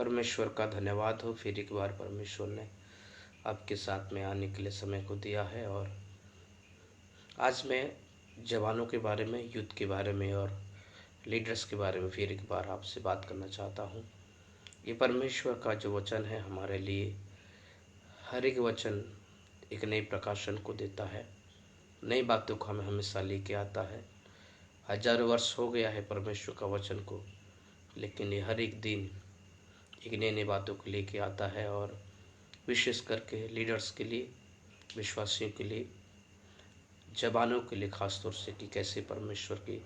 परमेश्वर का धन्यवाद हो, फिर एक बार परमेश्वर ने आपके साथ में आने के लिए समय को दिया है। और आज मैं जवानों के बारे में, युद्ध के बारे में और लीडर्स के बारे में फिर एक बार आपसे बात करना चाहता हूँ। ये परमेश्वर का जो वचन है हमारे लिए, हर एक वचन एक नई प्रकाशन को देता है, नई बातों को हमें हमेशा लेके आता है। हजारों वर्ष हो गया है परमेश्वर का वचन को, लेकिन ये हर एक दिन एक नई नई बातों को लेके आता है। और विशेष करके लीडर्स के लिए, विश्वासियों के लिए, जवानों के लिए ख़ास तौर से, कि कैसे परमेश्वर की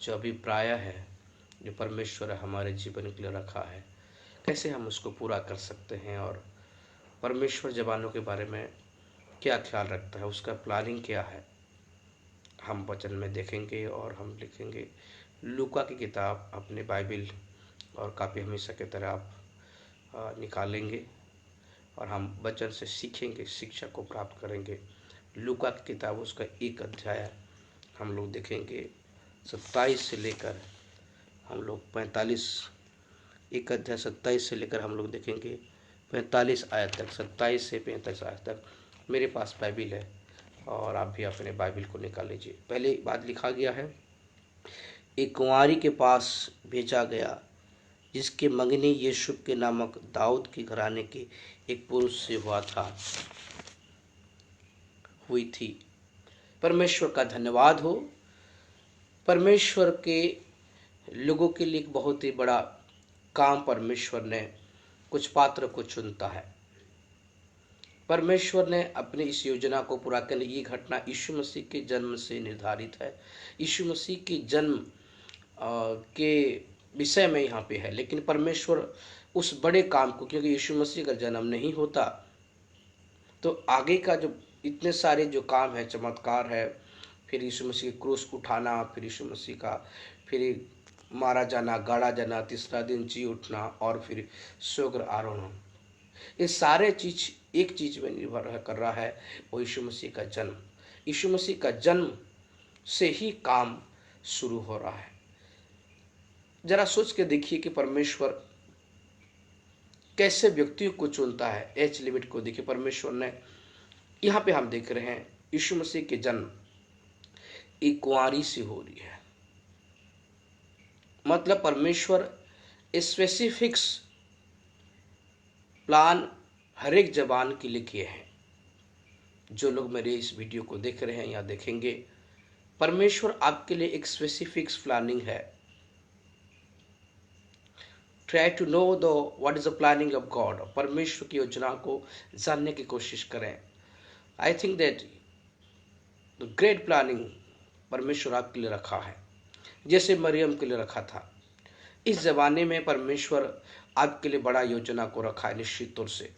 जो अभिप्राय है, जो परमेश्वर हमारे जीवन के लिए रखा है, कैसे हम उसको पूरा कर सकते हैं। और परमेश्वर जवानों के बारे में क्या ख्याल रखता है, उसका प्लानिंग क्या है, हम वचन में देखेंगे और हम लिखेंगे। लूका की किताब अपने बाइबिल और काफ़ी हमेशा की तरह आप निकालेंगे और हम वचन से सीखेंगे, शिक्षा को प्राप्त करेंगे। लूका की किताब उसका 1 अध्याय हम लोग देखेंगे 27 से लेकर हम लोग 45, 1 अध्याय 27 से लेकर हम लोग देखेंगे 45 आयत तक, 27 से 45 आयत तक। मेरे पास बाइबिल है और आप भी अपने बाइबिल को निकाल लीजिए। पहले बात लिखा गया है, एक कुंवारी के पास भेजा गया जिसके मंगनी यूसुफ के नामक दाऊद के घराने के एक पुरुष से हुई थी। परमेश्वर का धन्यवाद हो। परमेश्वर के लोगों के लिए एक बहुत ही बड़ा काम परमेश्वर ने कुछ पात्र को चुनता है। परमेश्वर ने अपनी इस योजना को पूरा करने, ये घटना यीशु मसीह के जन्म से निर्धारित है। यीशु मसीह के जन्म के विषय में यहाँ पे है, लेकिन परमेश्वर उस बड़े काम को, क्योंकि यीशु मसीह का जन्म नहीं होता तो आगे का जो इतने सारे जो काम है, चमत्कार है, फिर यीशु मसीह के क्रूस उठाना, फिर यीशु मसीह का फिर मारा जाना, गाड़ा जाना, तीसरा दिन जी उठना और फिर स्वर्ग आरोहण, ये सारे चीज एक चीज में निर्भर कर रहा है, वो यीशु मसीह का जन्म। यीशु मसीह का जन्म से ही काम शुरू हो रहा है। जरा सोच के देखिए कि परमेश्वर कैसे व्यक्तियों को चुनता है। एज लिमिट को देखिए, परमेश्वर ने, यहाँ पे हम देख रहे हैं यीशु मसीह के जन्म एक कुंवारी से हो रही है। मतलब परमेश्वर स्पेसिफिक्स प्लान हर एक जवान के लिए किए हैं। जो लोग मेरे इस वीडियो को देख रहे हैं या देखेंगे, परमेश्वर आपके लिए एक स्पेसिफिक्स प्लानिंग है। Try to know the what is the planning of God. परमेश्वर की योजना को जानने की कोशिश करें। I think that the great planning परमेश्वर आपके लिए रखा है, जैसे मरियम के लिए रखा था। इस जमाने में परमेश्वर आपके लिए बड़ा योजना को रखा है। निश्चित तौर से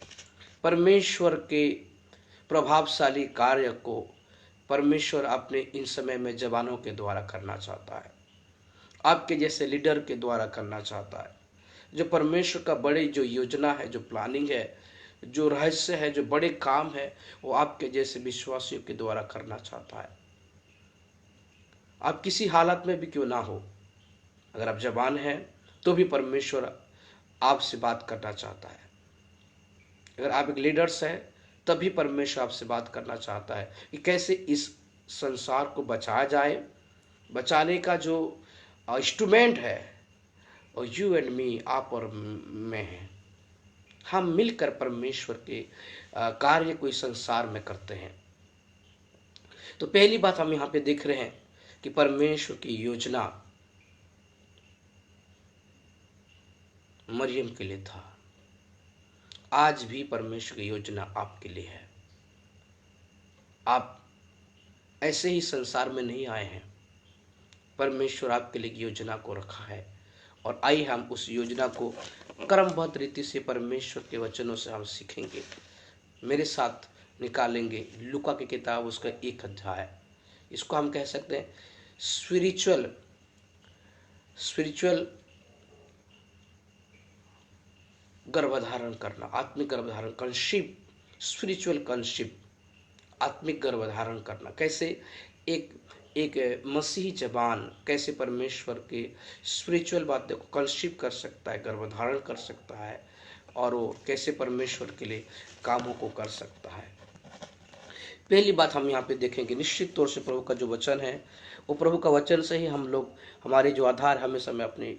परमेश्वर के प्रभावशाली कार्य को परमेश्वर अपने इन समय में जवानों के द्वारा करना चाहता है, आपके जैसे लीडर के द्वारा करना चाहता है। जो परमेश्वर का बड़ी जो योजना है, जो प्लानिंग है, जो रहस्य है, जो बड़े काम है, वो आपके जैसे विश्वासियों के द्वारा करना चाहता है। आप किसी हालत में भी क्यों ना हो, अगर आप जवान हैं तो भी परमेश्वर आपसे बात करना चाहता है। अगर आप एक लीडर्स हैं तभी परमेश्वर आपसे बात करना चाहता है कि कैसे इस संसार को बचाया जाए। बचाने का जो इंस्ट्रूमेंट है और यू एंड मी, आप और मैं हैं। हम मिलकर परमेश्वर के कार्य को इस संसार में करते हैं। तो पहली बात हम यहाँ पे देख रहे हैं कि परमेश्वर की योजना मरियम के लिए था। आज भी परमेश्वर की योजना आपके लिए है। आप ऐसे ही संसार में नहीं आए हैं, परमेश्वर आपके लिए योजना को रखा है। और आइए हम उस योजना को क्रमबद्ध रीति से परमेश्वर के वचनों से हम सीखेंगे। मेरे साथ निकालेंगे लूका की किताब उसका 1 अध्याय। इसको हम कह सकते हैं स्पिरिचुअल गर्भधारण करना, आत्मिक गर्भधारण, कंसीव, स्पिरिचुअल कंसीव, आत्मिक गर्भधारण करना। कैसे? एक एक मसीही जवान कैसे परमेश्वर के स्पिरिचुअल बातों को कंसीव कर सकता है, गर्भधारण कर सकता है, और वो कैसे परमेश्वर के लिए कामों को कर सकता है। पहली बात हम यहाँ पे देखेंगे, निश्चित तौर से प्रभु का जो वचन है, वो प्रभु का वचन से ही हम लोग, हमारे जो आधार, हमेशा मैं अपनी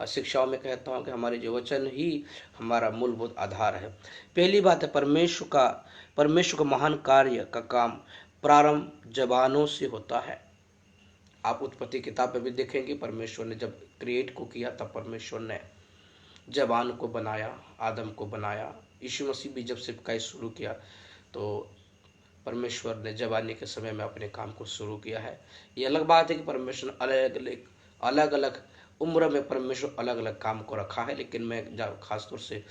शिक्षाओं में कहता हूँ कि हमारे जो वचन ही हमारा मूलभूत आधार है। पहली बात है, परमेश्वर का महान कार्य का काम प्रारंभ जवानों से होता है। आप उत्पत्ति किताब में भी देखेंगे, परमेश्वर ने जब क्रिएट को किया तब परमेश्वर ने जवान को बनाया, आदम को बनाया। यीशु मसीह भी जब सेवकाई शुरू किया तो परमेश्वर ने जवानी के समय में अपने काम को शुरू किया है। ये अलग बात है कि परमेश्वर ने अलग अलग उम्र में परमेश्वर अलग अलग काम को रखा है, लेकिन मैं खासतौर से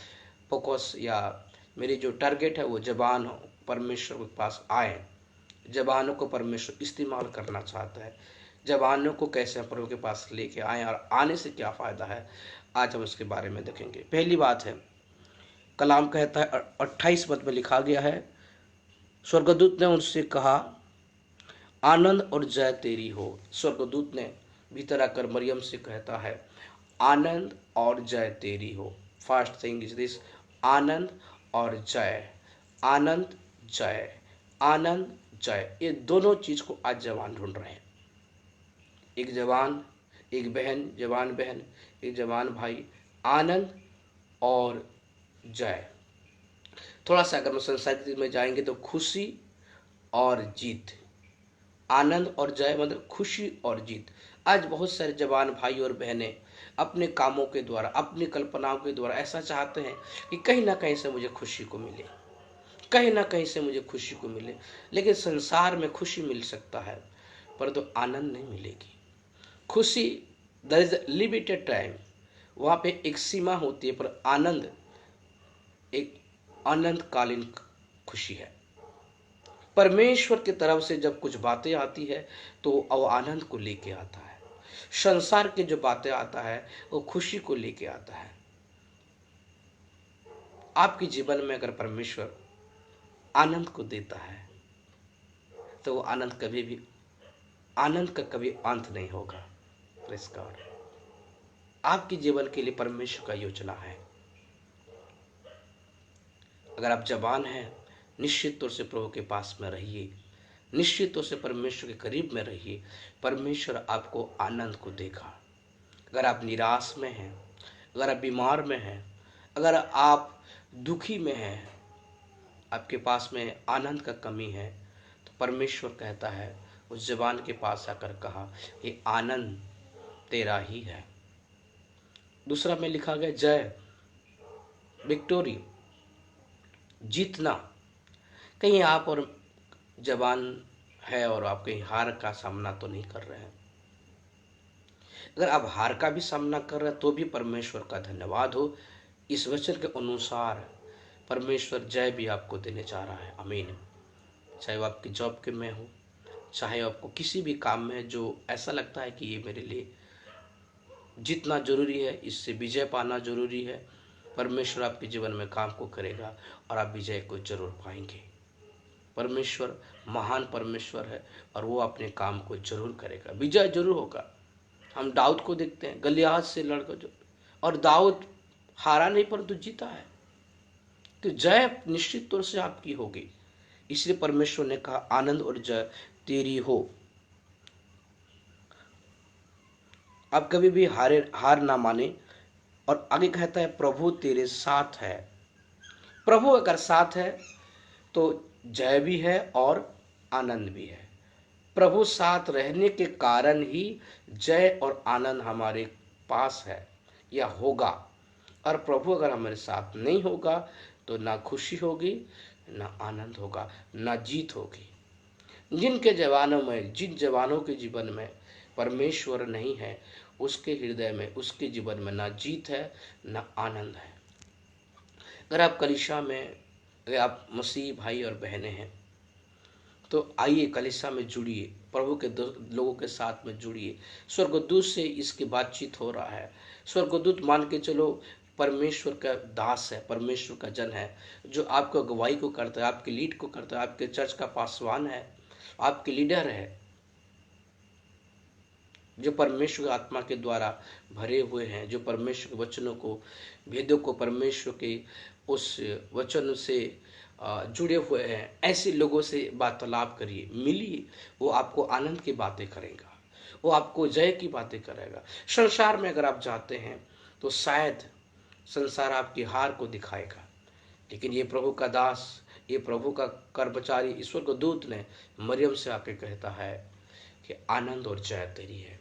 फोकस या मेरी जो टारगेट है वो जवान परमेश्वर के पास आए। जवानों को परमेश्वर इस्तेमाल करना चाहता है। जवानों को कैसे प्रभु के पास लेके आए और आने से क्या फ़ायदा है, आज हम उसके बारे में देखेंगे। पहली बात है, कलाम कहता है 28 पद में लिखा गया है, स्वर्गदूत ने उनसे कहा, आनंद और जय तेरी हो। स्वर्गदूत ने भीतर आकर मरियम से कहता है, आनंद और जय तेरी हो। फर्स्ट थिंग इज दिस, आनंद और जय, आनंद जय, आनंद जय। ये दोनों चीज को आज जवान ढूंढ रहे हैं। एक जवान, एक बहन, जवान बहन, एक जवान भाई, आनंद और जय। थोड़ा सा अगर हम संस्कृति में जाएंगे तो खुशी और जीत, आनंद और जय मतलब खुशी और जीत। आज बहुत सारे जवान भाई और बहनें अपने कामों के द्वारा, अपनी कल्पनाओं के द्वारा ऐसा चाहते हैं कि कहीं ना कहीं से मुझे खुशी को मिले, कहीं ना कहीं से मुझे खुशी को मिले। लेकिन संसार में खुशी मिल सकता है परंतु तो आनंद नहीं मिलेगी। खुशी, देयर इज लिमिटेड टाइम, वहाँ पे एक सीमा होती है, पर आनंद एक अनंतकालीन खुशी है। परमेश्वर की तरफ से जब कुछ बातें आती है तो वो आनंद को लेके आता है। संसार की जो बातें आता है वो खुशी को लेके आता है। आपके जीवन में अगर परमेश्वर आनंद को देता है तो वो आनंद का कभी अंत नहीं होगा। Praise God. आपके जीवन के लिए परमेश्वर का योजना है। अगर आप जवान हैं, निश्चित तौर से प्रभु के पास में रहिए, निश्चित तौर से परमेश्वर के करीब में रहिए, परमेश्वर आपको आनंद को देगा। अगर आप निराश में हैं, अगर आप बीमार में हैं, अगर आप दुखी में हैं, आपके पास में आनंद का कमी है, तो परमेश्वर कहता है, उस जवान के पास आकर कहा, ये आनंद तेरा ही है। दूसरा में लिखा गया जय, विक्टोरी, जीतना। कहीं आप और जवान है और आप कहीं हार का सामना तो नहीं कर रहे हैं। अगर आप हार का भी सामना कर रहे हैं तो भी परमेश्वर का धन्यवाद हो। इस वचन के अनुसार परमेश्वर जय भी आपको देने जा रहा है। आमीन। चाहे वो आपकी जॉब के में हो, चाहे आपको किसी भी काम में जो ऐसा लगता है कि ये मेरे लिए जीतना जरूरी है, इससे विजय पाना जरूरी है, परमेश्वर आपके जीवन में काम को करेगा और आप विजय को जरूर पाएंगे। परमेश्वर महान परमेश्वर है और वो अपने काम को जरूर करेगा, विजय जरूर होगा। हम दाऊद को देखते हैं, गलियात से लड़कर जो, और दाऊद हारा नहीं परंतु जीता है। तो जय निश्चित तौर से आपकी होगी। इसलिए परमेश्वर ने कहा, आनंद और जय तेरी हो। आप कभी भी हार ना माने। और आगे कहता है, प्रभु तेरे साथ है। प्रभु अगर साथ है तो जय भी है और आनंद भी है। प्रभु साथ रहने के कारण ही जय और आनंद हमारे पास है या होगा। और प्रभु अगर हमारे साथ नहीं होगा तो ना खुशी होगी, ना आनंद होगा, ना जीत होगी। जिन जवानों के जीवन में परमेश्वर नहीं है, उसके हृदय में, उसके जीवन में ना जीत है ना आनंद है। अगर आप कलीसिया में, अगर आप मसीह भाई और बहनें हैं तो आइए कलीसिया में जुड़िए, प्रभु के लोगों के साथ में जुड़िए। स्वर्गदूत से इसकी बातचीत हो रहा है। स्वर्गदूत मान के चलो परमेश्वर का दास है, परमेश्वर का जन है, जो आपको अगुवाई को करता है, आपके लीड को करता है, आपके चर्च का पासवान है, आपके लीडर है। जो परमेश्वर की आत्मा के द्वारा भरे हुए हैं, जो परमेश्वर के वचनों को, भेदों को परमेश्वर के उस वचन से जुड़े हुए हैं, ऐसे लोगों से वार्तालाप करिए, मिलिए। वो आपको आनंद की बातें करेगा, वो आपको जय की बातें करेगा। संसार में अगर आप जाते हैं तो शायद संसार आपकी हार को दिखाएगा, लेकिन ये प्रभु का दास, ये प्रभु का कर्मचारी, ईश्वर का दूत ने मरियम से आके कहता है कि आनंद और जय तेरी है।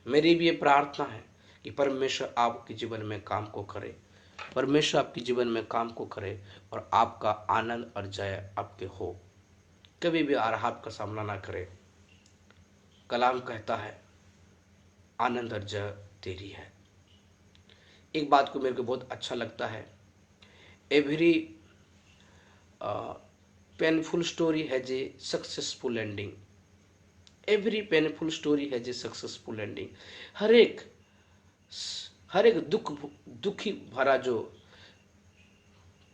मेरी भी ये प्रार्थना है कि परमेश्वर आपके जीवन में काम को करे, परमेश्वर आपके जीवन में काम को करे और आपका आनंद और जय आपके हो। कभी भी आराहब का सामना ना करे। कलाम कहता है आनंद और जय तेरी है। एक बात को मेरे को बहुत अच्छा लगता है, every painful story has a successful ending. Every painful story has a successful ending. हर एक दुखी भरा जो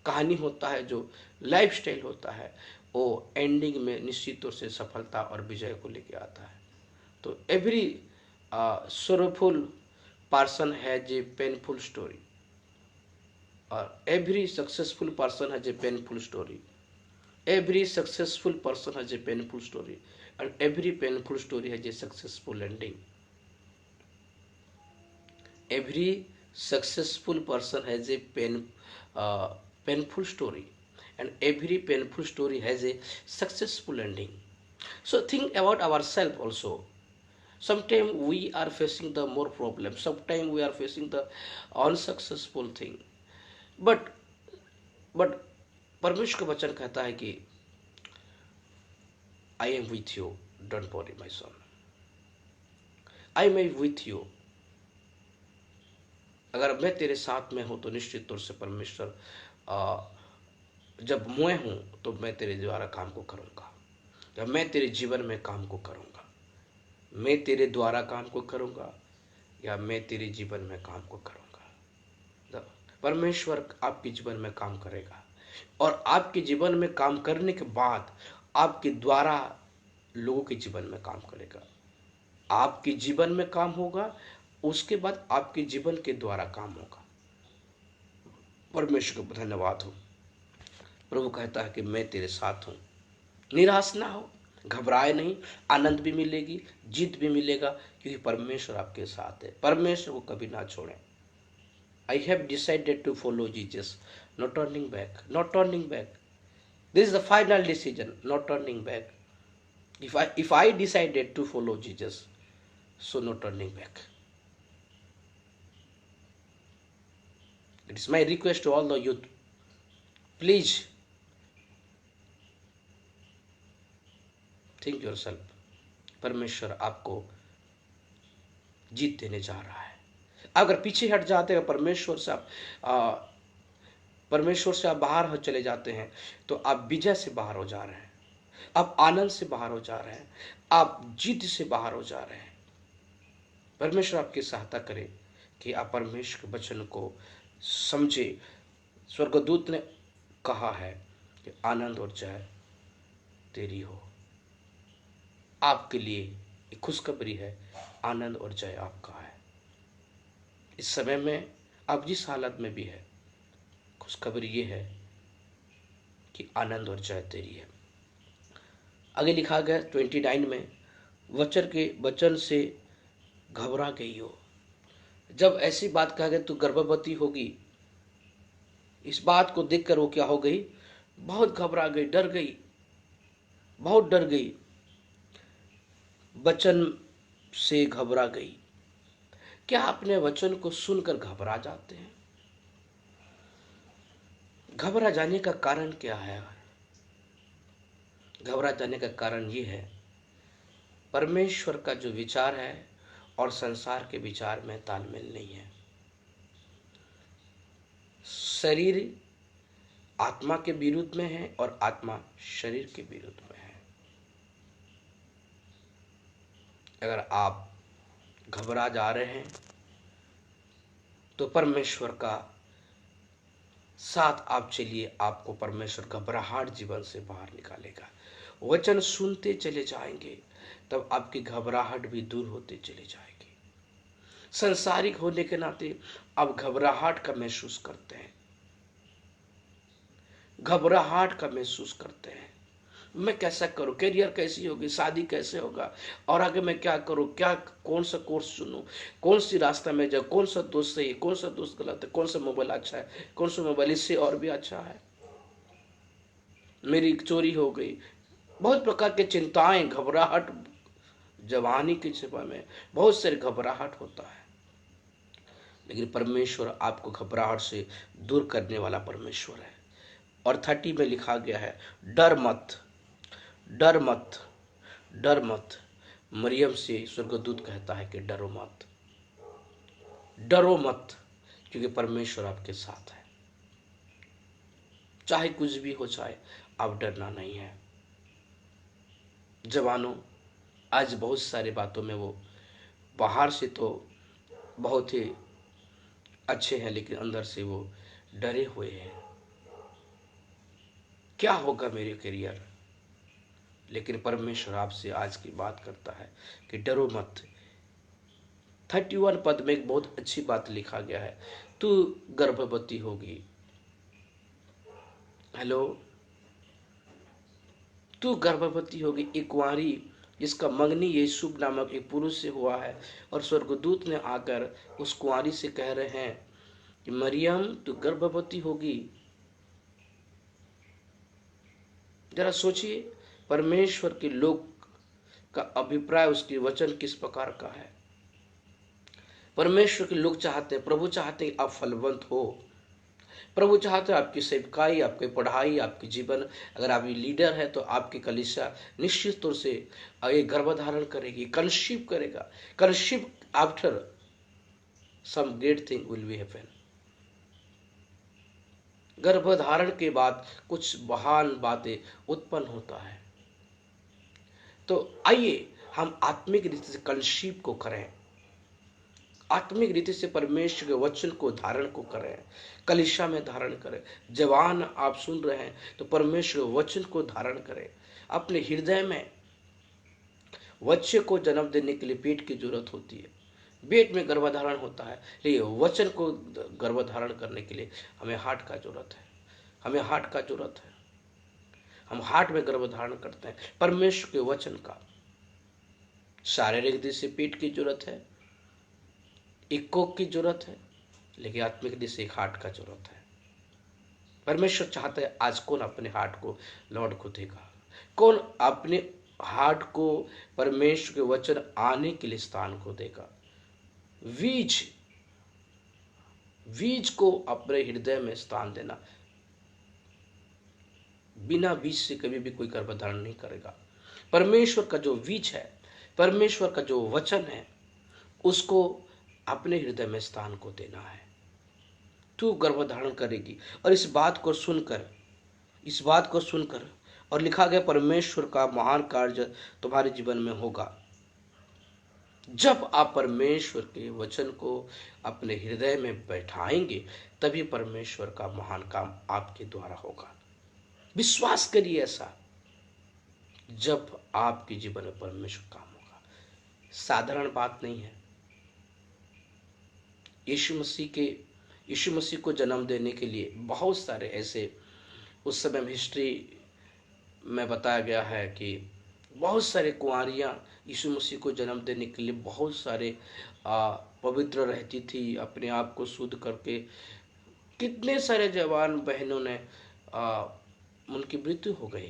कहानी होता है, जो लाइफ स्टाइल होता है, वो एंडिंग में निश्चित तौर से सफलता और विजय को लेके आता है। तो every sorrowful person has a painful story और every successful person has a painful story. Every successful person has a painful story and every painful story has a successful ending. Every successful person has a painful story and every painful story has a successful ending. So think about ourselves also. Sometimes we are facing the more problems, sometimes we are facing the unsuccessful thing, but परमेश्वर का वचन कहता है कि I am with you, don't worry my son. I am with you. अगर मैं तेरे साथ में हूं तो निश्चित तौर से परमेश्वर, जब मैं हूं तो मैं तेरे द्वारा काम को करूंगा, जब मैं तेरे जीवन में काम को करूंगा, मैं तेरे द्वारा काम को करूंगा या मैं तेरे जीवन में काम को करूंगा। परमेश्वर आपके जीवन में काम करेगा और आपके जीवन में काम करने के बाद आपके द्वारा लोगों के जीवन में काम करेगा। आपके जीवन में काम होगा, उसके बाद आपके जीवन के द्वारा काम होगा। परमेश्वर को धन्यवाद हो। प्रभु कहता है कि मैं तेरे साथ हूं, निराश ना हो, घबराए नहीं, आनंद भी मिलेगी, जीत भी मिलेगा, क्योंकि परमेश्वर आपके साथ है। परमेश्वर को कभी ना छोड़ें। I have decided to follow Jesus, no turning back, no turning back. This is the final decision, no turning back. If I decided to follow Jesus, so no turning back. It is my request to all the youth, please think yourself. परमेश्वर आपको जीत देने जा रहा है। अगर पीछे हट जाते हैं, परमेश्वर से आप बाहर हो चले जाते हैं, तो आप विजय से बाहर हो जा रहे हैं, आप आनंद से बाहर हो जा रहे हैं, आप जीत से बाहर हो जा रहे हैं। परमेश्वर आपकी सहायता करे कि आप परमेश्वर के वचन को समझे। स्वर्गदूत ने कहा है कि आनंद और जय तेरी हो। आपके लिए एक खुशखबरी है, आनंद और जय आपका है। इस समय में आप जिस हालत में भी है, खुशखबरी ये है कि आनंद और जय तेरी है। आगे लिखा गया 29 में, वचन से घबरा गई हो। जब ऐसी बात कहा गई तो गर्भवती होगी, इस बात को देखकर वो क्या हो गई, बहुत घबरा गई, डर गई, बहुत डर गई, वचन से घबरा गई। क्या अपने वचन को सुनकर घबरा जाते हैं? घबरा जाने का कारण क्या है? घबरा जाने का कारण ये है, परमेश्वर का जो विचार है और संसार के विचार में तालमेल नहीं है। शरीर आत्मा के विरुद्ध में है और आत्मा शरीर के विरुद्ध में है। अगर आप घबरा जा रहे हैं तो परमेश्वर का साथ आप चलिए, आपको परमेश्वर घबराहट जीवन से बाहर निकालेगा। वचन सुनते चले जाएंगे, तब आपकी घबराहट भी दूर होती चली जाएगी। संसारिक होने के नाते आप घबराहट का महसूस करते हैं, घबराहट का महसूस करते हैं। मैं कैसा करूं, करियर कैसी होगी, शादी कैसे होगा, और आगे मैं क्या करूं, क्या कौन सा कोर्स चुनूं, कौन सी रास्ता में जाऊं, कौन सा दोस्त सही है, कौन सा दोस्त गलत है, कौन सा मोबाइल अच्छा है, कौन सा मोबाइल इससे और भी अच्छा है, मेरी चोरी हो गई। बहुत प्रकार की चिंताएं, घबराहट, जवानी के समय में बहुत सारी घबराहट होता है। लेकिन परमेश्वर आपको घबराहट से दूर करने वाला परमेश्वर है। और 30 में लिखा गया है, डर मत, डर मत, डर मत। मरियम से स्वर्गदूत कहता है कि डरो मत, डरो मत, क्योंकि परमेश्वर आपके साथ है। चाहे कुछ भी हो जाए, आप डरना नहीं है। जवानों, आज बहुत सारी बातों में वो बाहर से तो बहुत ही अच्छे हैं, लेकिन अंदर से वो डरे हुए हैं। क्या होगा मेरे करियर? लेकिन परमेश्वर आपसे आज की बात करता है कि डरो मत। 31 पद में एक बहुत अच्छी बात लिखा गया है, तू गर्भवती होगी। हेलो, तू गर्भवती होगी, एक कुंवारी जिसका मंगनी यीशु नामक एक पुरुष से हुआ है। और स्वर्गदूत ने आकर उस कुंवारी से कह रहे हैं कि मरियम, तू गर्भवती होगी। जरा सोचिए, परमेश्वर के लोग का अभिप्राय, उसके वचन किस प्रकार का है। परमेश्वर के लोग चाहते हैं, प्रभु चाहते हैं आप फलवंत हो। प्रभु चाहते हैं आपकी सेवकाई, आपकी पढ़ाई, आपकी जीवन, अगर आप लीडर है तो आपकी कलीसिया निश्चित तौर से ये गर्भधारण करेगी, कंसीव करेगा। Conceive after some great thing will be happen. गर्भधारण के बाद कुछ महान बातें उत्पन्न होता है। तो आइए हम आत्मिक रीति से कंसीव को करें, आत्मिक रीति से परमेश्वर के वचन को धारण को करें, कलीसिया में धारण करें। जवान आप सुन रहे हैं तो परमेश्वर के वचन को धारण करें अपने हृदय में। बच्चे को जन्म देने के लिए पेट की जरूरत होती है, पेट में गर्भधारण होता है, लेकिन वचन को गर्भधारण करने के लिए हमें हार्ट का जरूरत है, हमें हार्ट का जरूरत है। हम हार्ट में गर्भधारण करते हैं परमेश्वर के वचन का। शारीरिक रीति से पेट की जरूरत है, एक कोख की जरूरत है, लेकिन आत्मिक रीति से एक हार्ट का जरूरत है। परमेश्वर चाहता है आज कौन अपने हार्ट को लॉर्ड को देगा, कौन अपने हार्ट को परमेश्वर के वचन आने के लिए स्थान को देगा। बीज को अपने हृदय में स्थान देना। बिना बीज से कभी भी कोई गर्भधारण नहीं करेगा। परमेश्वर का जो बीज है, परमेश्वर का जो वचन है, उसको अपने हृदय में स्थान को देना है। तू गर्भधारण करेगी। और इस बात को सुनकर और लिखा गया परमेश्वर का महान कार्य तुम्हारे जीवन में होगा। जब आप परमेश्वर के वचन को अपने हृदय में बैठाएंगे, तभी परमेश्वर का महान काम आपके द्वारा होगा। विश्वास करिए ऐसा। जब आपके जीवन में परमेश्वर काम होगा, साधारण बात नहीं है। यीशु मसीह को जन्म देने के लिए बहुत सारे ऐसे, उस समय में हिस्ट्री में बताया गया है कि बहुत सारे कुंवारियां यीशु मसीह को जन्म देने के लिए बहुत सारे पवित्र रहती थी, अपने आप को शुद्ध करके। कितने सारे जवान बहनों ने उनकी मृत्यु हो गई,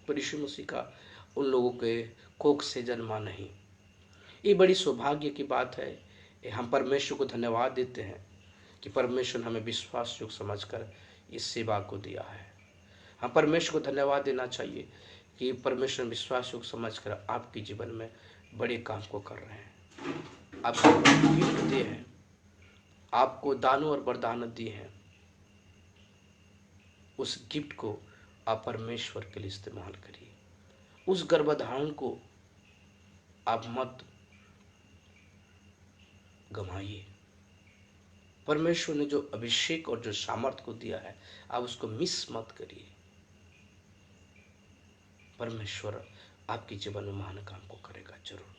पर यीशु मसीह का उन लोगों के कोख से जन्मा नहीं। ये बड़ी सौभाग्य की बात है। हम परमेश्वर को धन्यवाद देते हैं कि परमेश्वर हमें विश्वास योग्य समझकर इस सेवा को दिया है। हम परमेश्वर को धन्यवाद देना चाहिए कि परमेश्वर विश्वास योग्य समझकर आपके जीवन में बड़े काम को कर रहे हैं। आपको गिफ्ट दिए हैं, आपको दानों और वरदान दिए हैं। उस गिफ्ट को आप परमेश्वर के लिए इस्तेमाल करिए। उस गर्भधारण को आप मत गंवाइए। परमेश्वर ने जो अभिषेक और जो सामर्थ को दिया है, आप उसको मिस मत करिए। परमेश्वर आपके जीवन में महान काम को करेगा। जरूर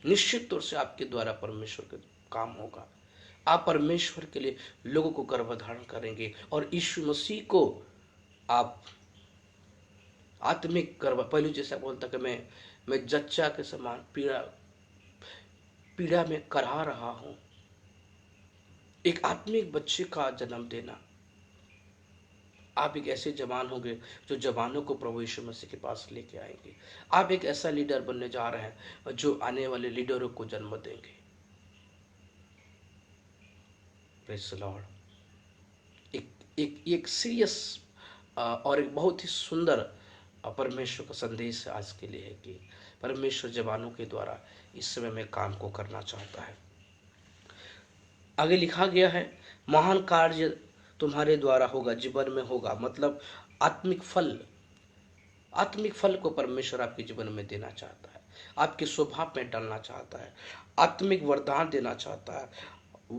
निश्चित तौर से आपके द्वारा परमेश्वर का काम होगा। आप परमेश्वर के लिए लोगों को गर्भधारण करेंगे और यीशु मसीह को आप आत्मिक गर्भ, पहले जैसा बोलता कि मैं जच्चा के समान पीड़ा पीड़ा में करहा रहा हूं। एक आत्मिक बच्चे का जन्म देना। आप एक ऐसे जवान होंगे जो जवानों को प्रभु यीशु मसीह के पास लेके आएंगे। आप एक ऐसा लीडर बनने जा रहे हैं जो आने वाले लीडरों को जन्म देंगे। Praise the Lord. एक सीरियस और एक बहुत ही सुंदर परमेश्वर का संदेश आज के लिए है कि परमेश्वर जवानों के द्वारा इस समय में काम को करना चाहता है। आगे लिखा गया है, महान कार्य तुम्हारे द्वारा होगा, जीवन में होगा। मतलब आत्मिक फल को परमेश्वर आपके जीवन में देना चाहता है, आपके स्वभाव में डालना चाहता है, आत्मिक वरदान देना चाहता है,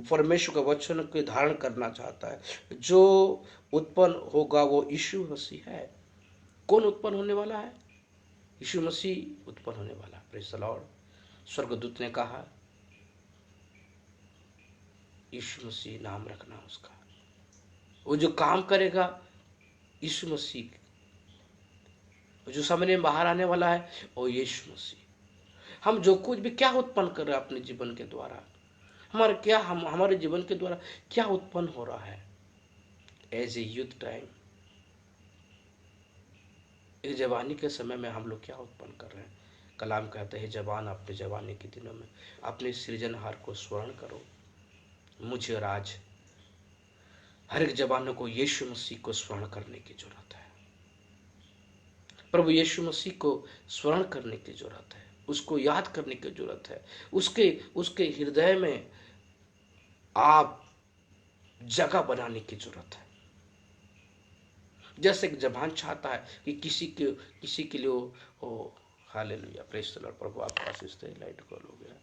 परमेश्वर के वचन को धारण करना चाहता है। जो उत्पन्न होगा वो यीशु मसीह है। कौन उत्पन्न होने वाला है? यीशु मसीह उत्पन्न होने वाला। Praise the Lord. स्वर्गदूत ने कहा यीशु मसीह नाम रखना उसका। वो जो काम करेगा यीशु मसीह, जो सामने बाहर आने वाला है वो यीशु मसीह। हम जो कुछ भी क्या उत्पन्न कर रहे हैं अपने जीवन के द्वारा, हमारे जीवन के द्वारा क्या उत्पन्न हो रहा है। एज ए यूथ टाइम, एक जवानी के समय में हम लोग क्या उत्पन्न कर रहे हैं। कलाम कहते हैं, जवान अपने जवानी के दिनों में अपने सृजनहार को स्मरण करो। मुझे और आज हर एक जवानों को यीशु मसीह को स्मरण करने की जरूरत है। प्रभु यीशु मसीह को स्मरण करने की जरूरत है, उसको याद करने की जरूरत है। उसके हृदय में आप जगह बनाने की जरूरत है। जैसे एक जवान चाहता है कि किसी के लिए हालेलुया, प्रेज़ द लॉर्ड। प्रभु आपका आशीष दे। लाइट को हो गया।